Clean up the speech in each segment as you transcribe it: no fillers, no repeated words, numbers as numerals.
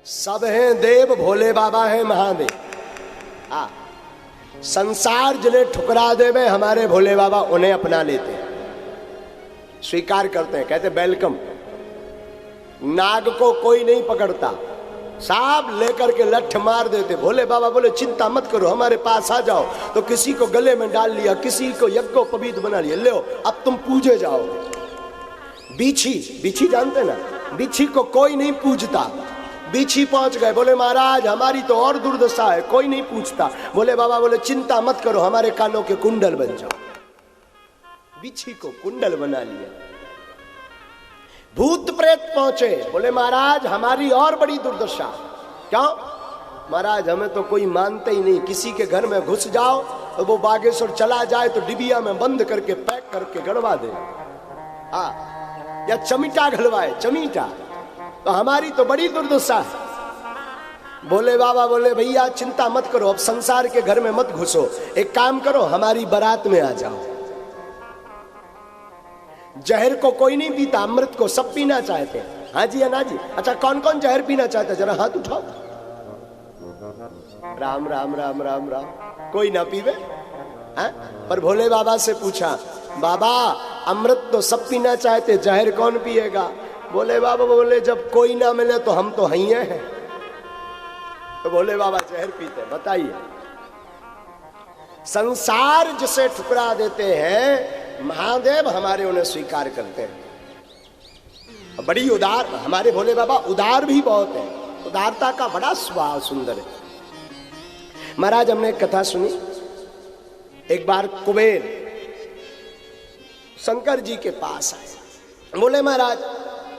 सब हैं देव, भोले बाबा हैं महादेव। हाँ, संसार जिन्हें ठुकरा देवे हमारे भोले बाबा उन्हें अपना लेते हैं, स्वीकार करते हैं, कहते वेलकम। नाग को कोई नहीं पकड़ता, सांप लेकर के लठ मार देते। भोले बाबा बोले चिंता मत करो, हमारे पास आ जाओ। तो किसी को गले में डाल लिया, किसी को यज्ञोपवीत बना लिया, लो अब तुम पूजे जाओ। बीछी, बीछी जानते ना, बीछी को कोई नहीं पूजता। बीछी पहुंच गए, बोले महाराज हमारी तो और दुर्दशा है, कोई नहीं पूछता। बोले बाबा बोले चिंता मत करो, हमारे कानों के कुंडल बन जाओ। बीछी को कुंडल बना लिया। भूत प्रेत पहुंचे, बोले महाराज हमारी और बड़ी दुर्दशा। क्यों महाराज? हमें तो कोई मानते ही नहीं, किसी के घर में घुस जाओ तो वो बागेश्वर चला जाए तो डिबिया में बंद करके पैक करके गड़वा दे। हाँ, या चमीटा घलवाए, चमीटा। तो हमारी तो बड़ी दुर्दशा है। भोले बाबा बोले भैया चिंता मत करो, अब संसार के घर में मत घुसो, एक काम करो हमारी बारात में आ जाओ। जहर को कोई नहीं पीता, अमृत को सब पीना चाहते हैं। हाँ जी, ना जी। अच्छा कौन कौन जहर पीना चाहता है? जरा हाथ उठाओ। राम राम राम राम राम। कोई ना पीवे? हाँ? पर भोले बाबा से पूछा, बाबा अमृत तो सब पीना चाहते, जहर कौन पिएगा? भोले बाबा बोले जब कोई ना मिले तो हम तो हइये हैं। तो भोले बाबा जहर पीते। बताइए, संसार जिसे ठुकरा देते हैं महादेव हमारे उन्हें स्वीकार करते हैं। बड़ी उदार, हमारे भोले बाबा उदार भी बहुत है, उदारता का बड़ा स्वभाव सुंदर है। महाराज हमने एक कथा सुनी, एक बार कुबेर शंकर जी के पास आए। बोले महाराज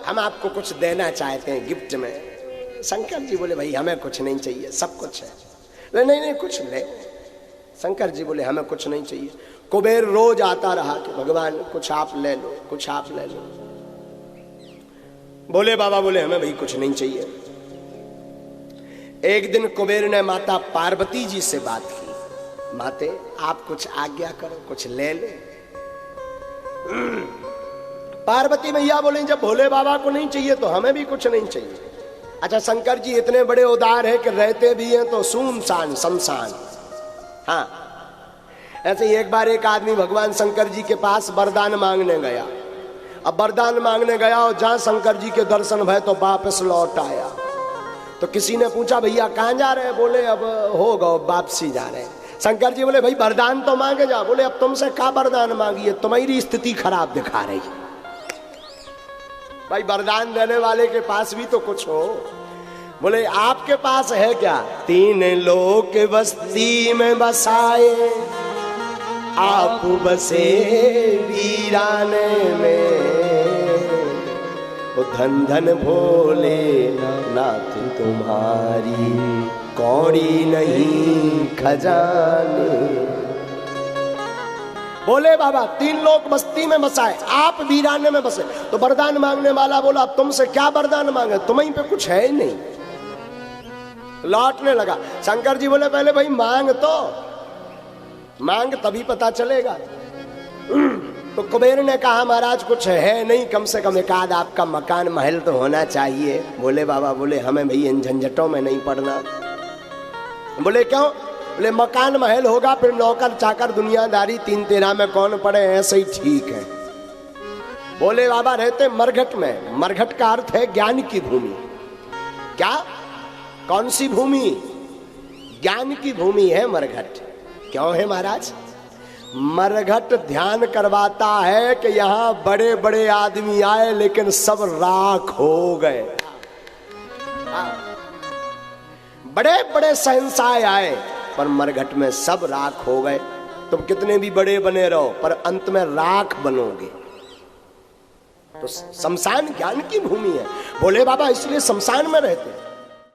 हम आपको कुछ देना चाहते हैं गिफ्ट में। शंकर जी बोले भाई हमें कुछ नहीं चाहिए, सब कुछ है। नहीं नहीं कुछ ले। शंकर जी बोले हमें कुछ नहीं चाहिए। कुबेर रोज आता रहा कि भगवान कुछ आप ले लो, कुछ आप ले लो। भोले बाबा बोले हमें भाई कुछ नहीं चाहिए। एक दिन कुबेर ने माता पार्वती जी से बात की, माते आप कुछ आज्ञा करो, कुछ ले ले। पार्वती मैया बोले जब भोले बाबा को नहीं चाहिए तो हमें भी कुछ नहीं चाहिए। अच्छा शंकर जी इतने बड़े उदार है कि रहते भी हैं तो सुनसान शमशान। हाँ, ऐसे ही एक बार एक आदमी भगवान शंकर जी के पास वरदान मांगने गया। अब वरदान मांगने गया और जहां शंकर जी के दर्शन भय तो वापस लौट आया। तो किसी ने पूछा भैया कहां जा रहे हैं? बोले अब होगा वापसी जा रहे हैं। शंकर जी बोले भाई वरदान तो मांगे जा। बोले अब तुमसे क्या वरदान मांगी है, तुम्हारी स्थिति खराब दिखा रही है। भाई वरदान देने वाले के पास भी तो कुछ हो। बोले आपके पास है क्या? तीन लोक बस्ती में बसाए, आप बसे वीराने में, वो धन धन भोले नाथ तुम्हारी कौड़ी नहीं खजाने। बोले बाबा तीन लोग बस्ती में बसाए, आप वीराने में बसे। तो वरदान मांगने वाला बोला अब तुमसे क्या वरदान मांगे, तुम्हीं पे कुछ है ही नहीं। लौटने लगा। शंकर जी बोले पहले भाई मांग तो, मांग तभी पता चलेगा। तो कुबेर ने कहा महाराज कुछ है नहीं, कम से कम एक आध आपका मकान महल तो होना चाहिए। बोले बाबा बोले हमें भाई इन झंझटों में नहीं पड़ना। बोले क्यों? बोले मकान महल होगा फिर नौकर चाकर दुनियादारी तीन तेरा में कौन पड़े, ऐसे ही ठीक है। बोले बाबा रहते मरघट में। मरघट का अर्थ है ज्ञान की भूमि। क्या? कौन सी भूमि? ज्ञान की भूमि है मरघट। क्यों है महाराज? मरघट ध्यान करवाता है कि यहां बड़े बड़े आदमी आए लेकिन सब राख हो गए। बड़े बड़े शहंशाह आए पर मरघट में सब राख हो गए। तुम कितने भी बड़े बने रहो पर अंत में राख बनोगे। तो शमशान ज्ञान की भूमि है। भोले बाबा इसलिए शमशान में रहते हैं।